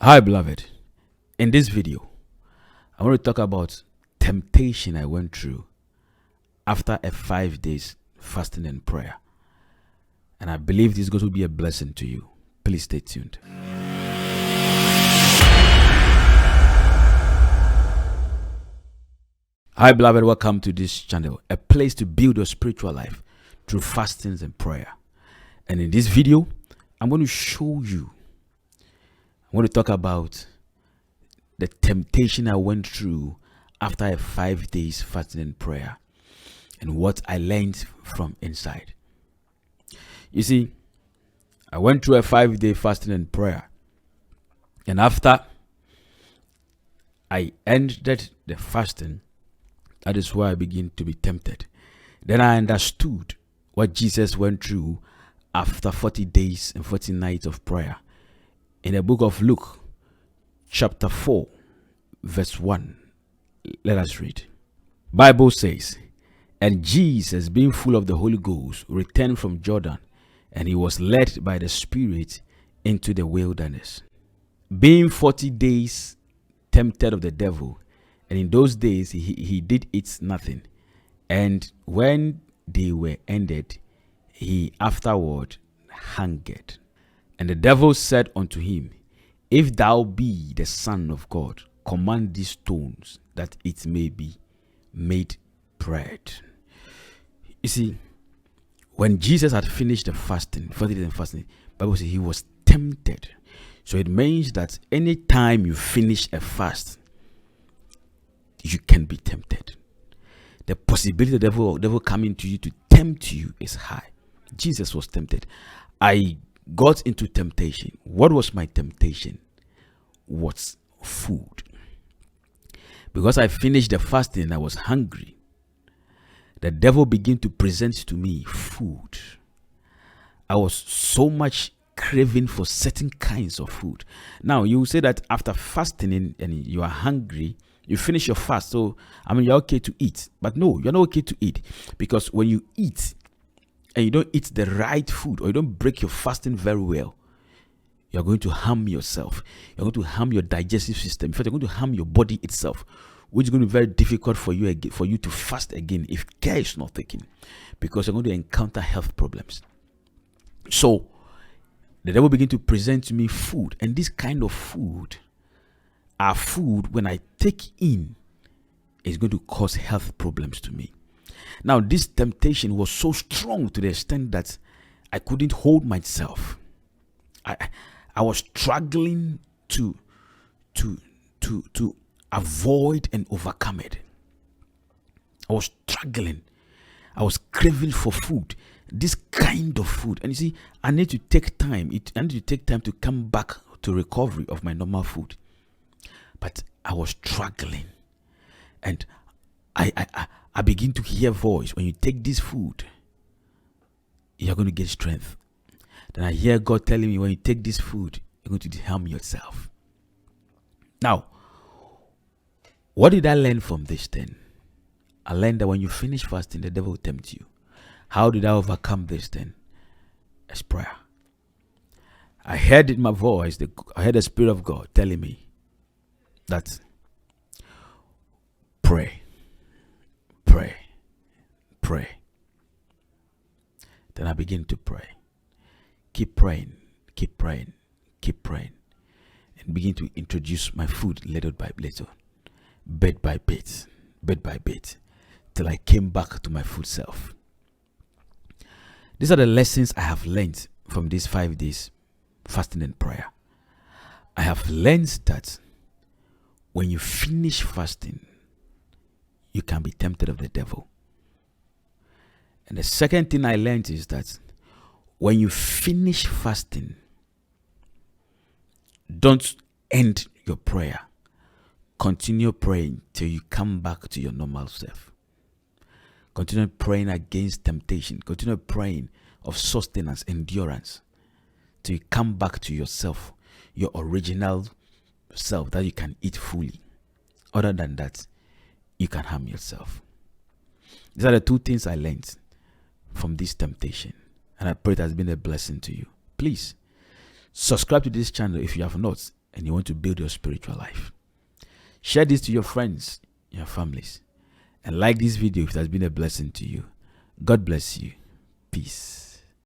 Hi beloved, in this video I want to talk about temptation I went through after a 5 days fasting and prayer, and I believe this is going to be a blessing to you. Please stay tuned. Hi beloved, welcome to this channel, a place to build your spiritual life through fastings and prayer. And in this video I'm going to show you, I want to talk about the temptation I went through after a 5 days fasting and prayer and what I learned from inside. You see, I went through a 5-day fasting and prayer, and after I ended the fasting, that is where I began to be tempted. Then I understood what Jesus went through after 40 days and 40 nights of prayer. In the book of Luke, chapter 4, verse 1, let us read. Bible says, "And Jesus, being full of the Holy Ghost, returned from Jordan, and he was led by the Spirit into the wilderness, being 40 days tempted of the devil. And in those days he did eat nothing. And when they were ended, he afterward hungered. And the devil said unto him, If thou be the Son of God, command these stones that it may be made bread." You see, when Jesus had finished the fasting, 40 days of fasting, Bible says he was tempted. So it means that anytime you finish a fast, you can be tempted. The possibility of the devil coming to you to tempt you is high. Jesus was tempted. I got into temptation. What was my temptation? Was food. Because I finished the fasting and I was hungry, the devil began to present to me food. I was so much craving for certain kinds of food. Now you say that after fasting and you are hungry, you finish your fast, so you're okay to eat. But no, you're not okay to eat, because when you eat and you don't eat the right food, or you don't break your fasting very well, you're going to harm yourself. You're going to harm your digestive system. In fact, you're going to harm your body itself, which is going to be very difficult for you to fast again if care is not taken, because you're going to encounter health problems. So the devil began to present to me food, and this kind of food are food when I take in is going to cause health problems to me. Now this temptation was so strong to the extent that I couldn't hold myself. I was struggling to avoid and overcome it. I was struggling. I was craving for food, this kind of food. And you see, I need to take time. I need to take time to come back to recovery of my normal food. But I was struggling, and I begin to hear voice. When you take this food, you're going to get strength. Then I hear God telling me, when you take this food, you're going to harm yourself. Now, what did I learn from this then? I learned that when you finish fasting, the devil will tempt you. How did I overcome this then? It's prayer. I heard in my voice, I heard the Spirit of God telling me that pray. Then I begin to pray. Keep praying, and begin to introduce my food little by little, bit by bit, till I came back to my full self. These are the lessons I have learned from these 5 days fasting and prayer. I have learned that when you finish fasting, you can be tempted of the devil. And the second thing I learned is that when you finish fasting, don't end your prayer. Continue praying till you come back to your normal self. Continue praying against temptation. Continue praying of sustenance, endurance, till you come back to yourself, your original self that you can eat fully. Other than that, you can harm yourself. These are the two things I learned from this temptation, and I pray it has been a blessing to you. Please subscribe to this channel if you have not. and you want to build your spiritual life. Share this to your friends, your families, and like this video if it has been a blessing to you. God bless you. Peace.